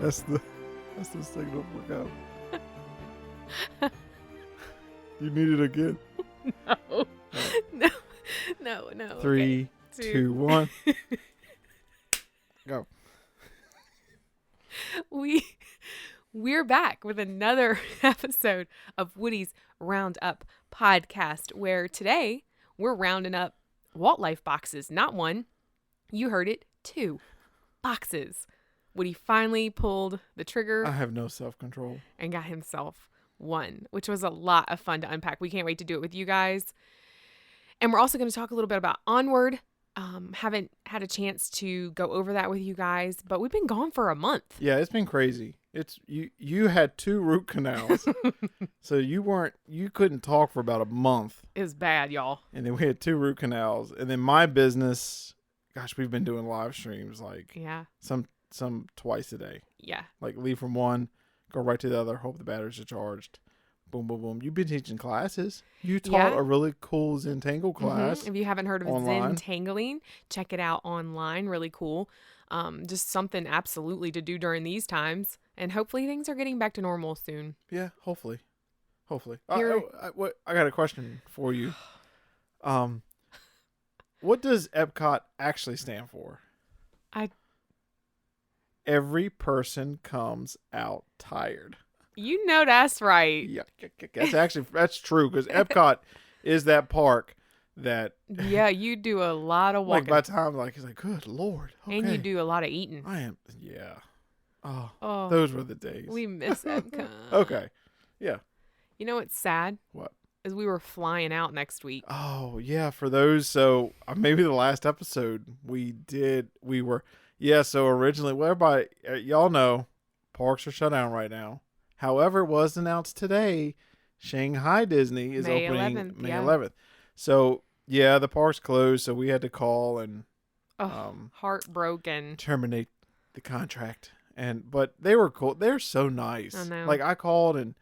That's the signal for go. You need it again? No. No. 3, Okay. 2, 1. Go. We're back with another episode of Woody's Roundup podcast, where today we're rounding up WALT LIFE boxes. Not one, you heard it, 2 boxes. Woody finally pulled the trigger. I have no self-control. And got himself one, which was a lot of fun to unpack. We can't wait to do it with you guys. And we're also going to talk a little bit about Onward. Haven't had a chance to go over that with you guys, but we've been gone for a month. Yeah, it's been crazy. It's you had 2 root canals. So you couldn't talk for about a month. It was bad, y'all. And then we had 2 root canals. And then my business, gosh, we've been doing live streams like some twice a day. Yeah. Like leave from one, go right to the other, hope the batteries are charged. Boom, boom, boom. You've been teaching classes. You taught a really cool Zentangle class. Mm-hmm. If you haven't heard of online. Zentangling, check it out online. Really cool. Just something absolutely to do during these times. And hopefully things are getting back to normal soon. Yeah, hopefully. I got a question for you. What does Epcot actually stand for? Every person comes out tired. You know that's right. Yeah, that's true, because Epcot is that park that. Yeah, you do a lot of walking. Like by the time, like it's like, good Lord. Okay. And you do a lot of eating. I am. Yeah. Oh, those were the days. We miss Epcot. Okay. Yeah. You know what's sad? What? Is we were flying out next week. Oh yeah, for those. So maybe the last episode we were. Yeah. So originally, well, everybody, y'all know, parks are shut down right now. However, it was announced today, Shanghai Disney is May opening 11th, May yeah. 11th. So, yeah, the park's closed, so we had to call and heartbroken. terminate the contract. But they were cool. They're so nice. I know. Like, I called and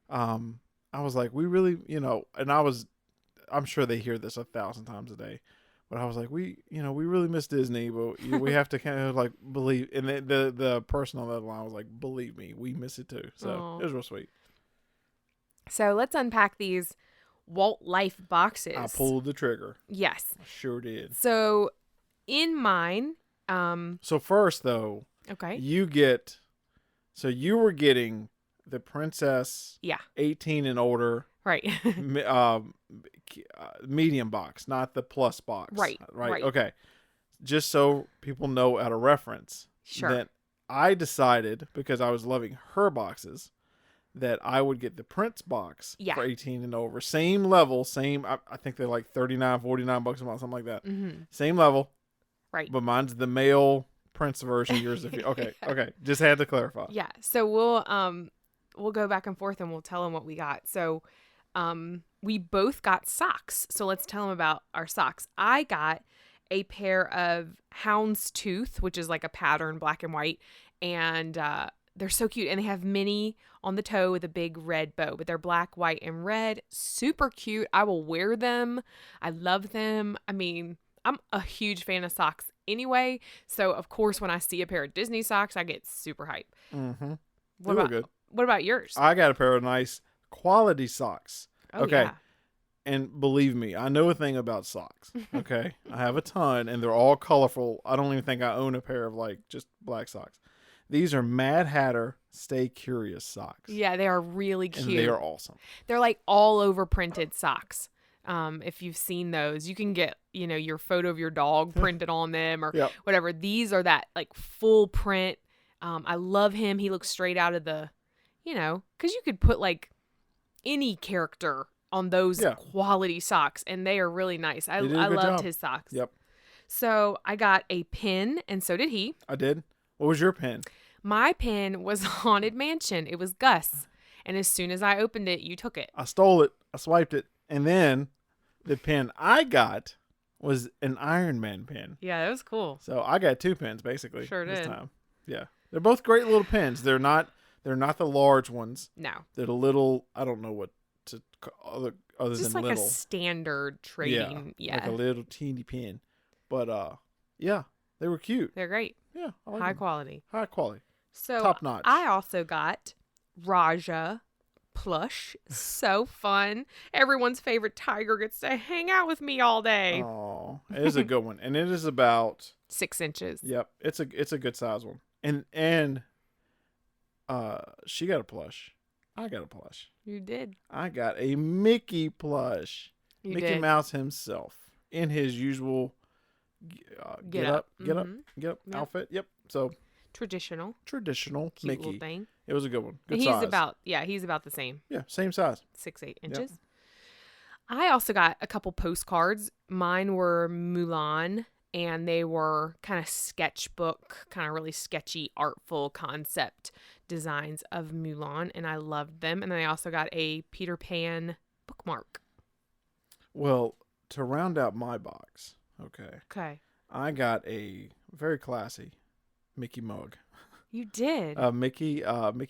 I was like, we really, and I'm sure they hear this 1,000 times a day. But I was like, we really miss Disney, but we have to kind of like believe. And the person on that line was like, believe me, we miss it too. So It was real sweet. So let's unpack these WALT LIFE boxes. I pulled the trigger. Yes. I sure did. So in mine, So first though, okay. you were getting the Princess 18 and older. Right. Medium box, not the plus box. Right. Okay. Just so people know at a reference. Sure. That I decided, because I was loving her boxes, that I would get the Prince box for 18 and over. Same level, I think they're like $39, $49 a month, something like that. Mm-hmm. Same level. Right. But mine's the male Prince version. Yours okay. Just had to clarify. Yeah. So we'll go back and forth and we'll tell them what we got. So we both got socks. So let's tell them about our socks. I got a pair of houndstooth, which is like a pattern, black and white. And they're so cute. And they have Minnie on the toe with a big red bow. But they're black, white, and red. Super cute. I will wear them. I love them. I mean, I'm a huge fan of socks anyway. So, of course, when I see a pair of Disney socks, I get super hype. Mm-hmm. What about yours? I got a pair of nice quality socks. Oh, okay. Yeah. And believe me, I know a thing about socks. Okay. I have a ton and they're all colorful. I don't even think I own a pair of like just black socks. These are Mad Hatter Stay Curious socks. Yeah, they are really cute. And they are awesome. They're like all over printed socks. If you've seen those, you can get, your photo of your dog printed on them or whatever. These are that like full print. I love him. He looks straight out of the, because you could put like any character on those quality socks, and they are really nice. I loved his socks. Yep. So I got a pin, and so did he. I did. What was your pin? My pin was Haunted Mansion. It was Gus. And as soon as I opened it, you took it. I stole it. I swiped it. And then the pin I got was an Iron Man pin. Yeah, that was cool. So I got 2 pins basically. Sure this did. time. Yeah. They're both great little pins. They're not the large ones. No. They're the little, I don't know what to other just than like little. a standard trading. Yeah. Like a little teeny pin. But yeah, they were cute. They're great. Yeah. I like High them. quality. High quality. So Top notch. I also got Raja plush. So fun. Everyone's favorite tiger gets to hang out with me all day. Oh, it is a good one, and it is about 6 inches. Yep, it's a good size one, and she got a plush. I got a plush. You did. I got a Mickey plush. You Mickey did. Mouse himself in his usual get up Yep. outfit. Yep. So Traditional. traditional Cute Mickey. little thing. It was a good one. Good And size. he's about the same. Yeah, same size. 6-8 inches. I also got a couple postcards. Mine were Mulan, and they were kind of sketchbook, kind of really sketchy, artful concept designs of Mulan, and I loved them. And then I also got a Peter Pan bookmark. Well, to round out my box, Okay. I got a very classy Mickey mug. You did. Mickey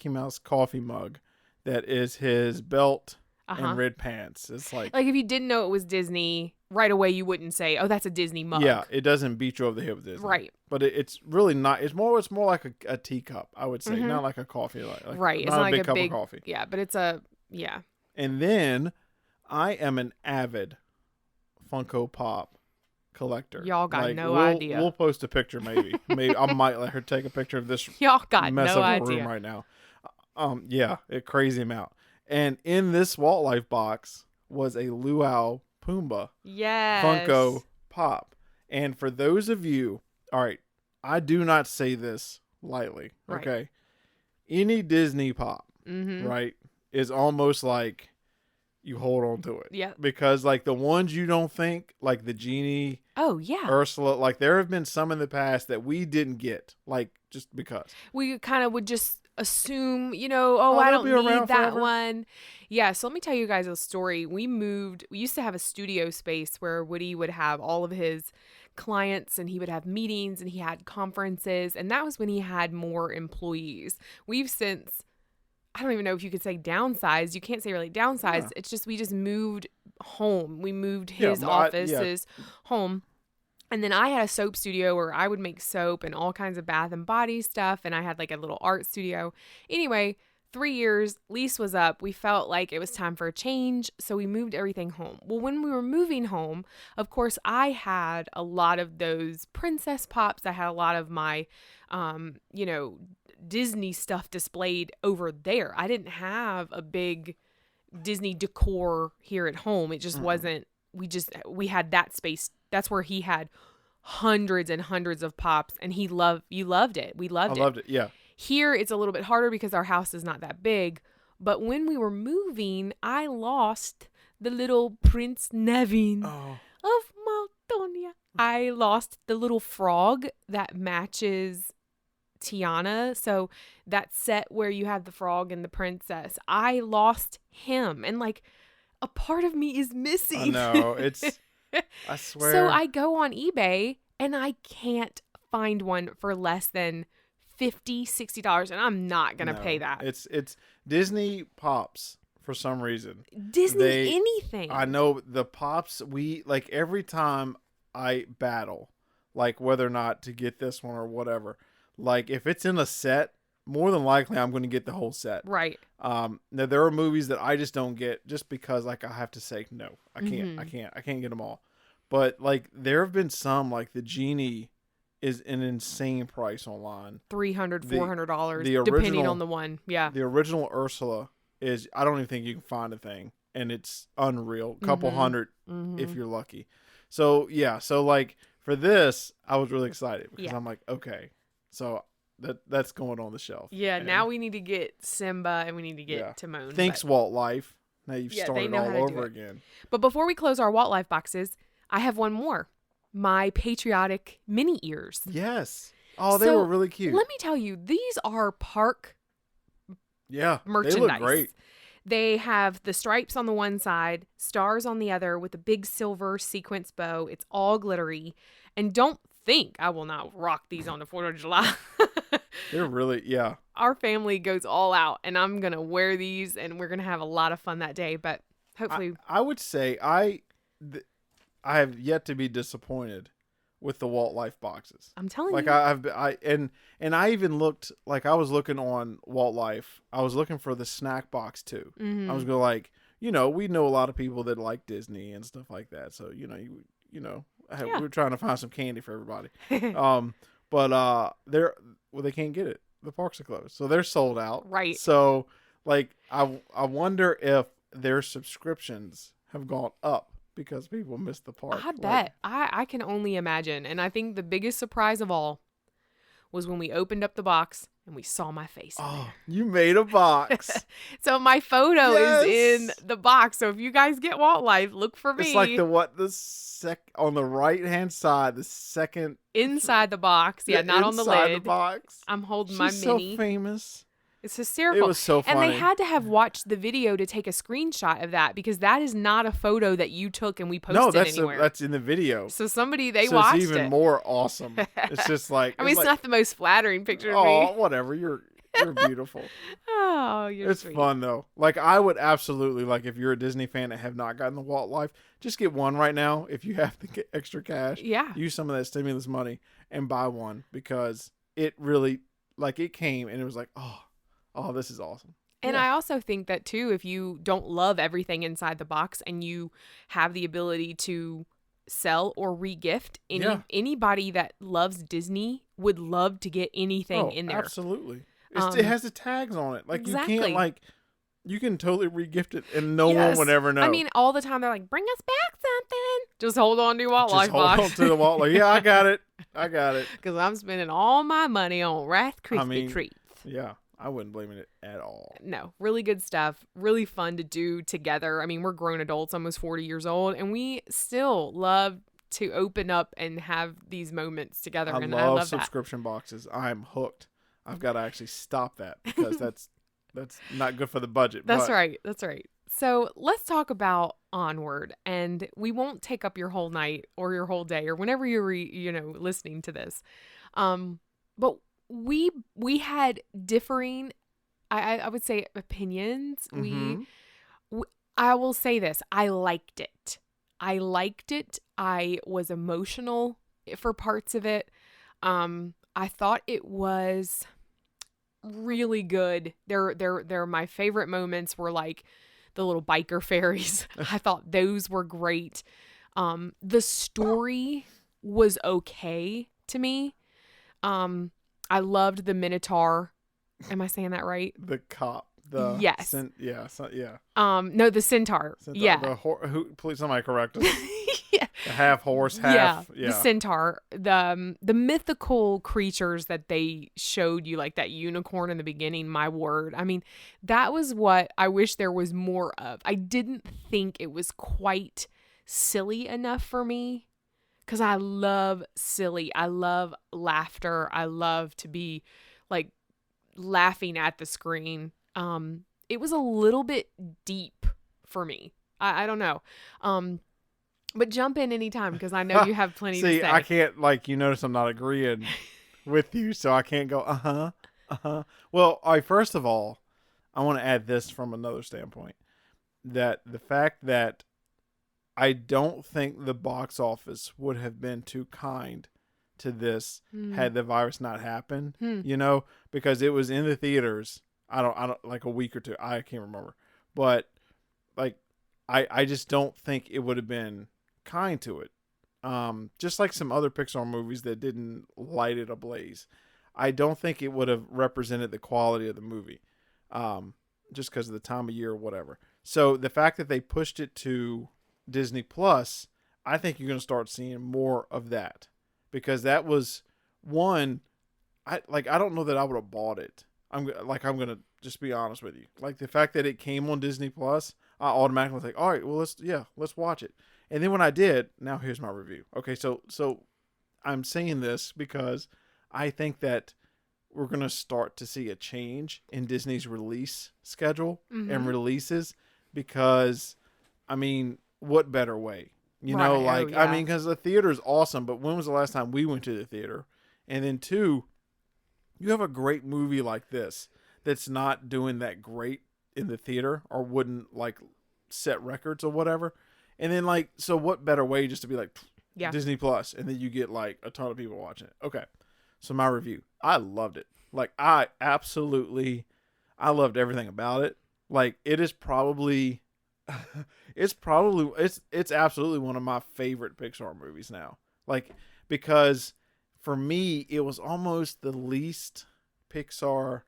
Mouse coffee mug that is his belt and red pants. It's like if you didn't know it was Disney, right away you wouldn't say, "Oh, that's a Disney mug." Yeah, it doesn't beat you over the head with Disney. Right. But it's really not. It's more like a teacup, I would say, not like a coffee. Like right. It's not not a like big a cup big of coffee. Yeah, but it's a And then I am an avid Funko Pop collector. Y'all got no we'll, idea. We'll post a picture, maybe. Maybe I might let her take a picture of this Y'all got mess no of a idea. room right now. Yeah, a crazy amount. And in this WaltLife box was a Luau Pumbaa Yes. Funko Pop. And for those of you, all right, I do not say this lightly, Right. okay? Any Disney Pop, right, is almost like you hold on to it. Yep. Because like the ones you don't think, like the Genie, Oh, yeah. Ursula, like there have been some in the past that we didn't get, like just because. We kind of would just assume, I they'll don't be need around that forever. one. Yeah, so let me tell you guys a story. We used to have a studio space where Woody would have all of his clients and he would have meetings and he had conferences, and that was when he had more employees. We've since, I don't even know if you could say downsized. You can't say really downsized. Yeah. It's just we just moved home. We moved Yeah, his offices home. And then I had a soap studio where I would make soap and all kinds of bath and body stuff. And I had like a little art studio. Anyway, 3 years, lease was up. We felt like it was time for a change. So we moved everything home. Well, when we were moving home, of course, I had a lot of those princess pops. I had a lot of my, Disney stuff displayed over there. I didn't have a big Disney decor here at home. It just wasn't, we had that space. That's where he had hundreds and hundreds of pops, and you loved it. We loved it. I loved it, yeah. Here, it's a little bit harder because our house is not that big. But when we were moving, I lost the little Prince Nevin of Maldonia. I lost the little frog that matches Tiana. So that set where you have the frog and the princess, I lost him. And like a part of me is missing. I know. It's, I swear. So I go on eBay and I can't find one for less than $50, $60, and I'm not going to pay that. It's Disney Pops for some reason. Disney anything. I know the Pops, like every time I battle, like whether or not to get this one or whatever, like if it's in a set, more than likely I'm going to get the whole set. Right. Now there are movies that I just don't get just because like I have to say no. I can't get them all. But like there have been some, like the Genie is an insane price online. $300, $400, the depending original- on the one. Yeah. The original Ursula is, I don't even think you can find a thing, and it's unreal. A couple hundred if you're lucky. So yeah, so like for this, I was really excited because I'm like, okay, so that's going on the shelf. Yeah, And now we need to get Simba and we need to get Timon. Thanks, WaltLife. Now you've Yeah, they started know how all to do over it. again. But before we close our WaltLife boxes, I have one more. My patriotic mini ears. Yes. Oh, they So, were really cute. Let me tell you, these are park Yeah, merchandise. they look great. They have the stripes on the one side, stars on the other with a big silver sequence bow. It's all glittery. And don't think I will not rock these on the 4th of July. They're really, yeah. Our family goes all out, and I'm going to wear these, and we're going to have a lot of fun that day. But hopefully... I would say I have yet to be disappointed with the WALT Life boxes. I'm telling Like you. I even looked, like I was looking on WALT Life. I was looking for the snack box too. I was going like, we know a lot of people that like Disney and stuff like that. So, Yeah. we're trying to find some candy for everybody. They can't get it. The parks are closed. So they're sold out. Right. So like I wonder if their subscriptions have gone up because people missed the park. I bet. I can only imagine. And I think the biggest surprise of all was when we opened up the box and we saw my face in there. You made a box. So my photo Yes. is in the box. So if you guys get Walt Life, look for me. It's like on the right hand side, the second inside the box. Yeah, not on the inside lid. the box. I'm holding She's my so mini. famous. It's hysterical. It was so funny. And they had to have watched the video to take a screenshot of that because that is not a photo that you took and we posted anywhere. That's in the video. So they watched it's even it. more awesome. It's just like I mean, it's not the most flattering picture of oh, me. whatever. You're beautiful. Oh, you're It's sweet. fun though. Like I would absolutely like if you're a Disney fan and have not gotten the WALT Life, just get one right now. If you have to get extra cash, Yeah. use some of that stimulus money and buy one because it really it came and it was like oh, this is awesome. And I also think that too, if you don't love everything inside the box and you have the ability to sell or regift, anybody that loves Disney would love to get anything in there. Absolutely. It has the tags on it. Like exactly. you can't you can totally regift it and no one would ever know. I mean, all the time they're like, bring us back something. Just hold on to your Walt Life box. Hold on to the WALT Life. Yeah, I got it. Because I'm spending all my money on Rice Krispie treats. Yeah. I wouldn't blame it at all. No, really good stuff. Really fun to do together. I mean, we're grown adults, almost 40 years old, and we still love to open up and have these moments together. I love love subscription boxes. I'm hooked. I've got to actually stop that because that's not good for the budget. That's right. That's right. So let's talk about Onward, and we won't take up your whole night or your whole day or whenever you're listening to this. But we had differing, I would say, opinions. Mm-hmm. I will say this: I liked it. I was emotional for parts of it. I thought it was really good. They're my favorite moments were like the little biker fairies. I thought those were great. The story was okay to me. I loved the Minotaur. Am I saying that right? The cop. Yes. Yeah. No, the centaur. Yeah. Please, somebody correct us. Yeah. The half horse, half. Yeah. The centaur. The mythical creatures that they showed you, like that unicorn in the beginning. My word. I mean, that was what I wish there was more of. I didn't think it was quite silly enough for me. Because I love silly. I love laughter. I love to be like laughing at the screen. It was a little bit deep for me. I don't know. But jump in anytime because I know you have plenty to say. See, I can't, you notice I'm not agreeing with you, so I can't go, uh-huh. Well, first of all, I want to add this from another standpoint. That the fact that I don't think the box office would have been too kind to this had the virus not happened, because it was in the theaters. I don't like a week or two. I can't remember, but I just don't think it would have been kind to it. Just like some other Pixar movies that didn't light it ablaze. I don't think it would have represented the quality of the movie, just because of the time of year or whatever. So the fact that they pushed it to Disney Plus, I think you're going to start seeing more of that, because that was one. I don't know that I would have bought it. I'm going to just be honest with you. Like the fact that it came on Disney Plus, I automatically was like, all right, well let's watch it. And then when I did, now here's my review. Okay, so I'm saying this because I think that we're going to start to see a change in Disney's release schedule and releases, because I mean, what better way? I mean, because the theater is awesome, but when was the last time we went to the theater? And then two, you have a great movie like this that's not doing that great in the theater or wouldn't set records or whatever. And then so what better way just to be like, Yeah. Disney Plus, and then you get like a ton of people watching it. Okay. So my review. I loved it. Like I loved everything about it. Like it is probably it's absolutely one of my favorite Pixar movies now. Like because for me it was almost the least Pixar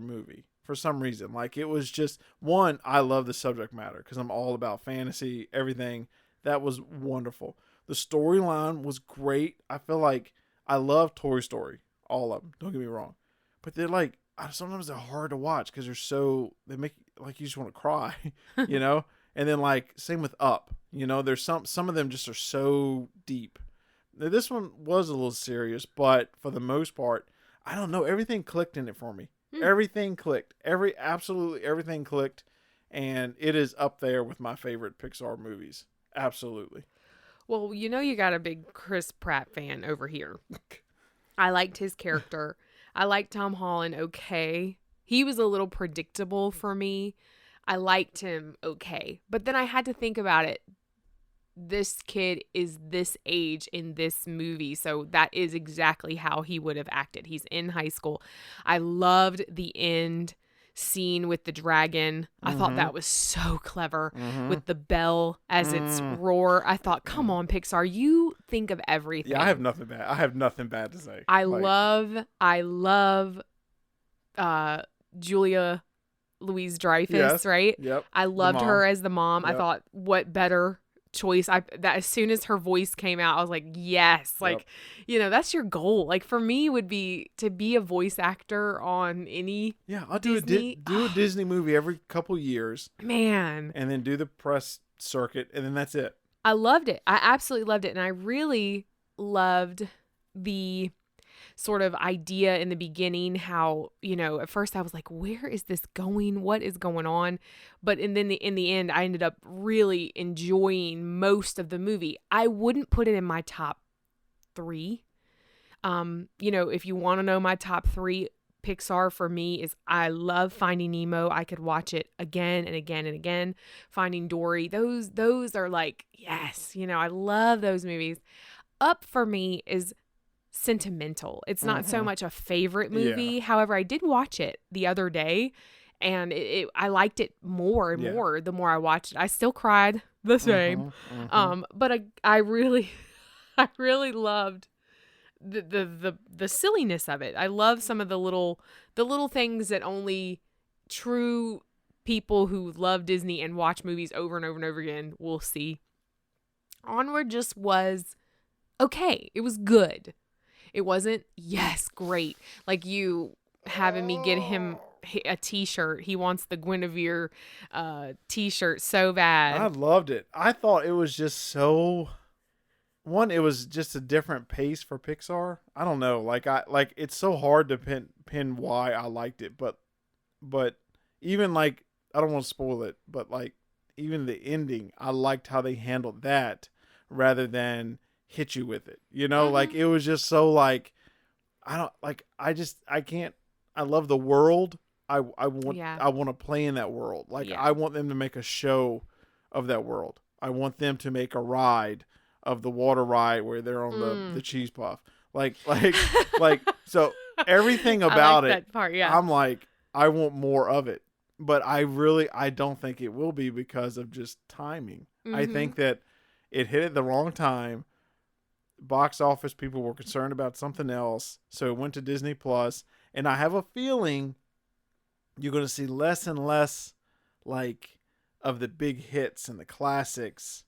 movie for some reason. Like it was just one, I love the subject matter because I'm all about fantasy, everything. That was wonderful. The storyline was great. I feel like I love Toy Story, all of them. Don't get me wrong, but they're like sometimes they're hard to watch because they make like you just want to cry, you know. And then like same with Up, you know. There's some of them just are so deep. Now, this one was a little serious, but for the most part, I don't know. Everything clicked in it for me. Everything clicked. Absolutely everything clicked, and it is up there with my favorite Pixar movies. Absolutely. Well, you know you got a big Chris Pratt fan over here. I liked his character. I liked Tom Holland okay. He was a little predictable for me. I liked him okay. But then I had to think about it. This kid is this age in this movie, so that is exactly how he would have acted. He's in high school. I loved the end scene with the dragon. I thought that was so clever with the bell as its roar. I thought, come on, Pixar, you think of everything. Yeah, I have nothing bad to say. I love Julia Louise-Dreyfus, Yes, right? yep. I loved her as the mom. Yep. I thought, what better choice? That as soon as her voice came out, I was like, yes, like, you know, that's your goal. Like for me would be to be a voice actor on any I'll do a Disney movie every couple years, man, and then do the press circuit, and then that's it. I loved it. I absolutely loved it, and I really loved the sort of idea in the beginning, how, you know, at first I was like, where is this going? What is going on? But and then in the end, I ended up really enjoying most of the movie. I wouldn't put it in my top 3. You know, if you want to know my top 3 Pixar for me is I love Finding Nemo. I could watch it again and again and again. Finding Dory. Those are like, yes, you know, I love those movies. Up for me is sentimental. It's not so much a favorite movie. Yeah. However, I did watch it the other day, and I liked it more and more the more I watched it. I still cried the same. But I really I really loved the silliness of it. I love some of the little things that only true people who love Disney and watch movies over and over and over again will see. Onward just was okay. It was good. It wasn't, yes, great. Like you having me get him a t-shirt. He wants the Guinevere t-shirt so bad. I loved it. I thought it was just so... One, it was just a different pace for Pixar. I don't know. Like it's so hard to pin why I liked it, but even like, I don't want to spoil it, but like even the ending, I liked how they handled that rather than hit you with it. You know, like it was just so like, I love the world. I want to play in that world. Like I want them to make a show of that world. I want them to make a ride of the water ride where they're on the cheese puff. Like so everything about I like it. That part, yeah. I'm like, I want more of it. But I don't think it will be because of just timing. I think that it hit at the wrong time. Box office people were concerned about something else, so it went to Disney Plus, and I have a feeling you're going to see less and less like of the big hits and the classics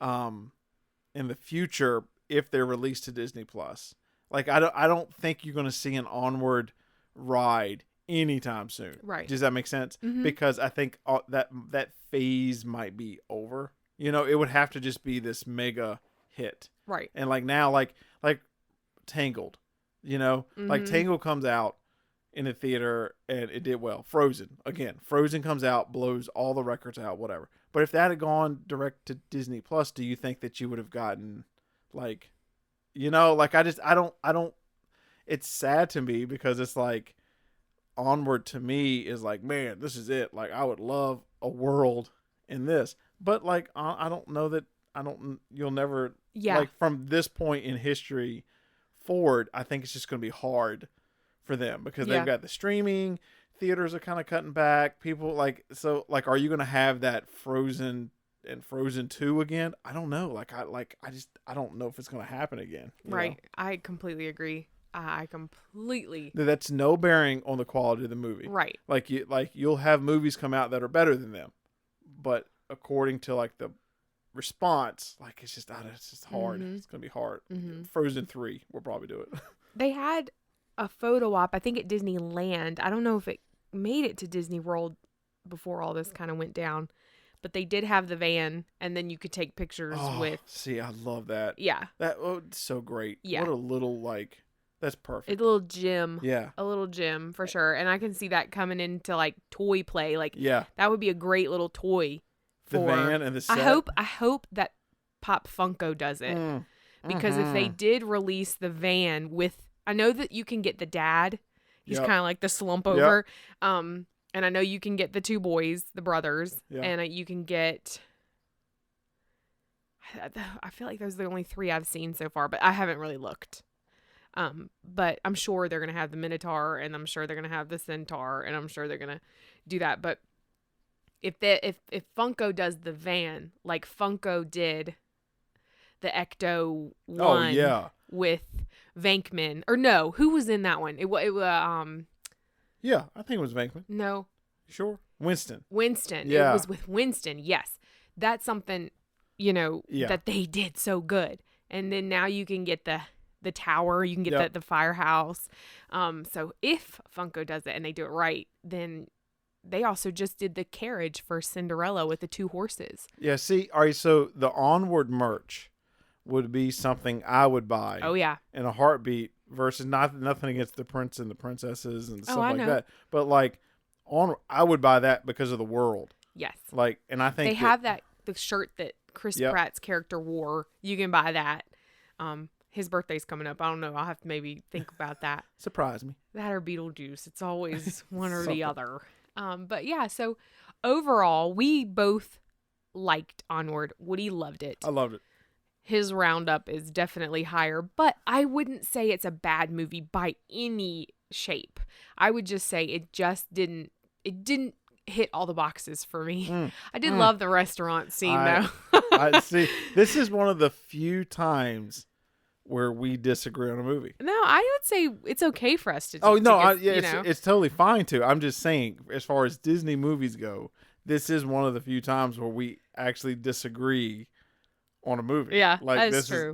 in the future if they're released to Disney Plus. Like I don't think you're going to see an Onward ride anytime soon. Right. Does that make sense? Because I think that phase might be over. You know, it would have to just be this mega hit. Right. And like now, like Tangled, you know, like Tangled comes out in the theater and it did well. Frozen comes out, blows all the records out, whatever. But if that had gone direct to Disney Plus, do you think that you would have gotten like, you know, like I don't, it's sad to me because it's like Onward to me is like, man, this is it. Like I would love a world in this, but like, I don't know that you'll never Yeah. Like from this point in history forward, I think it's just going to be hard for them because they've got the streaming, theaters are kind of cutting back. People like, so like, are you going to have that Frozen and Frozen 2 again? I don't know. I don't know if it's going to happen again. Right. Know? I completely agree. I completely. That's no bearing on the quality of the movie. Right. You'll have movies come out that are better than them, but according to like the response, like it's just hard. Mm-hmm. It's gonna be hard. Mm-hmm. Frozen 3 will probably do it. They had a photo op, I think at Disneyland. I don't know if it made it to Disney World before all this kind of went down, but they did have the van, and then you could take pictures with. See, I love that. Yeah. It's so great. Yeah. What a little like. That's perfect. A little gym. Yeah. A little gym for sure. And I can see that coming into like toy play. Like that would be a great little toy for the van and the set. I hope that Pop Funko does it. Because if they did release the van with, I know that you can get the dad. He's kind of like the slump over. And I know you can get the two boys, the brothers, and you can get, I feel like those are the only three I've seen so far, but I haven't really looked. But I'm sure they're going to have the Minotaur, and I'm sure they're going to have the Centaur, and I'm sure they're going to do that. But if Funko does the van, like Funko did the Ecto one with Venkman, or no, who was in that one? Yeah, I think it was Venkman. No. Sure. Winston. Yeah. It was with Winston. Yes. That's something, that they did so good. And then now you can get the tower, you can get the firehouse. So if Funko does it and they do it right, then they also just did the carriage for Cinderella with the two horses. Yeah, see, all right, so the Onward merch would be something I would buy. Oh yeah. In a heartbeat versus nothing against the prince and the princesses and stuff like know. that. But like I would buy that because of the world. Yes. Like, and I think they have the shirt that Chris Pratt's character wore. You can buy that. His birthday's coming up. I don't know. I'll have to maybe think about that. Surprise me. That or Beetlejuice. It's always one or the other. But yeah, so overall, we both liked Onward. Woody loved it. I loved it. His roundup is definitely higher, but I wouldn't say it's a bad movie by any shape. I would just say it didn't hit all the boxes for me. I did love the restaurant scene though. I see. This is one of the few times where we disagree on a movie. No, I would say it's okay for us to. It's totally fine to. I'm just saying, as far as Disney movies go, this is one of the few times where we actually disagree on a movie. Yeah, like that's true.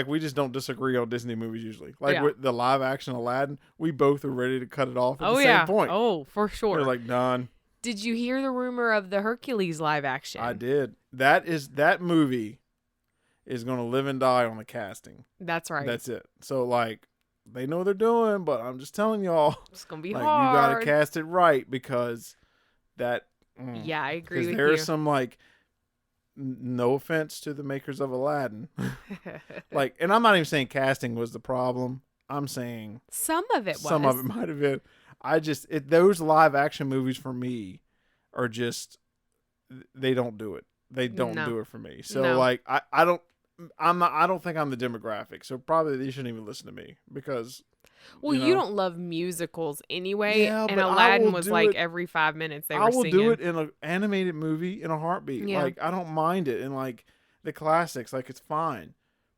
We just don't disagree on Disney movies usually. Like with the live action Aladdin, we both are ready to cut it off at the same point. Oh, for sure. We're like done. Did you hear the rumor of the Hercules live action? I did. That movie is going to live and die on the casting. That's right. That's it. So like they know what they're doing, but I'm just telling y'all, it's going to be hard. You got to cast it right because that. Yeah, I agree with you. There's some like. No offense to the makers of Aladdin. Like, and I'm not even saying casting was the problem. I'm saying some of it was. Some of it might have been. Those live action movies for me are just, they don't do it. They don't do it for me. So like, I don't think I'm the demographic. So probably they shouldn't even listen to me because. Well, you don't love musicals anyway, and Aladdin was like every 5 minutes they were singing. I will do it in an animated movie in a heartbeat. Yeah. Like, I don't mind it. And like the classics, like it's fine.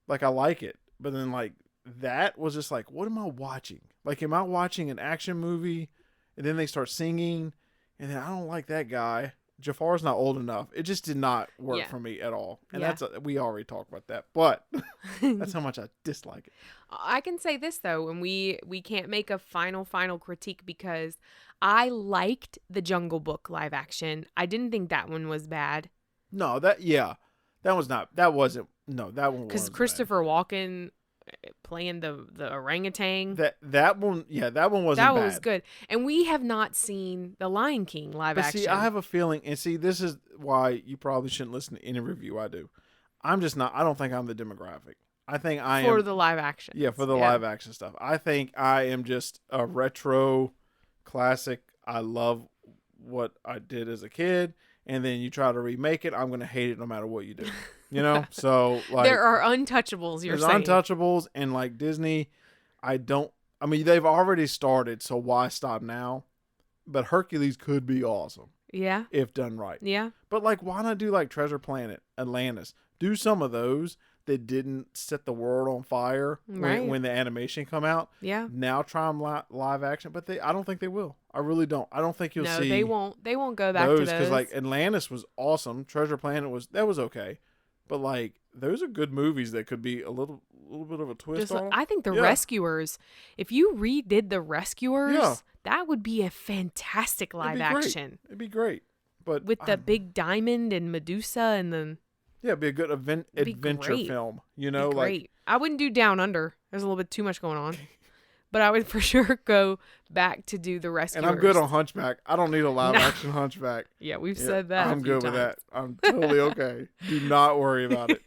Like I like it. But then like that was just like, what am I watching? Like, am I watching an action movie and then they start singing and then I don't like that guy. Jafar's not old enough. It just did not work for me at all. And we already talked about that, but that's how much I dislike it. I can say this though, and we can't make a final critique because I liked the Jungle Book live action. I didn't think that one was bad. No, that wasn't that one because Christopher Walken playing the orangutan. That one wasn't bad. That one was good. And we have not seen the Lion King live action. See, I have a feeling, and see, this is why you probably shouldn't listen to any review I do. I'm just not. I don't think I'm the demographic. I think I am for the live action. Yeah, for the live action stuff. I think I am just a retro classic. I love what I did as a kid, and then you try to remake it, I'm going to hate it no matter what you do. You know, so like There are untouchables. You're there's saying untouchables, and like Disney, I mean, they've already started, so why stop now? But Hercules could be awesome Yeah. if done right. Yeah. But like, why not do like Treasure Planet, Atlantis? Do some of those that didn't set the world on fire Right. when the animation come out. Yeah. Now try them live action, but I don't think they will. I really don't. I don't think you'll No, see they won't. They won't go back to those. because like Atlantis was awesome. Treasure Planet was okay, but like those are good movies that could be a little bit of a twist Just, on 'em. I think the Yeah. Rescuers. If you redid the Rescuers, Yeah. that would be a fantastic It'd live be great. action It'd be great, but with the big diamond and Medusa and then yeah, it'd be a good be adventure great. film. You be know, like great. I wouldn't do Down Under. There's a little bit too much going on. But I would for sure go back to do the Rescuers. and I'm good on Hunchback. I don't need a live action Hunchback. Yeah, we've Yeah, said that. I'm a few good with times. that. I'm totally okay. Do not worry about it.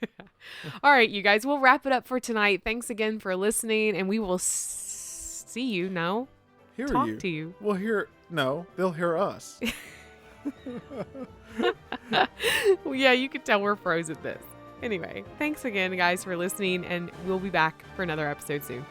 All right, you guys, we'll wrap it up for tonight. Thanks again for listening, and we will see you. No, Hear talk you. to you. We'll hear. No, they'll hear us. Well, yeah, you can tell we're pros at this. Anyway, thanks again, guys, for listening, and we'll be back for another episode soon.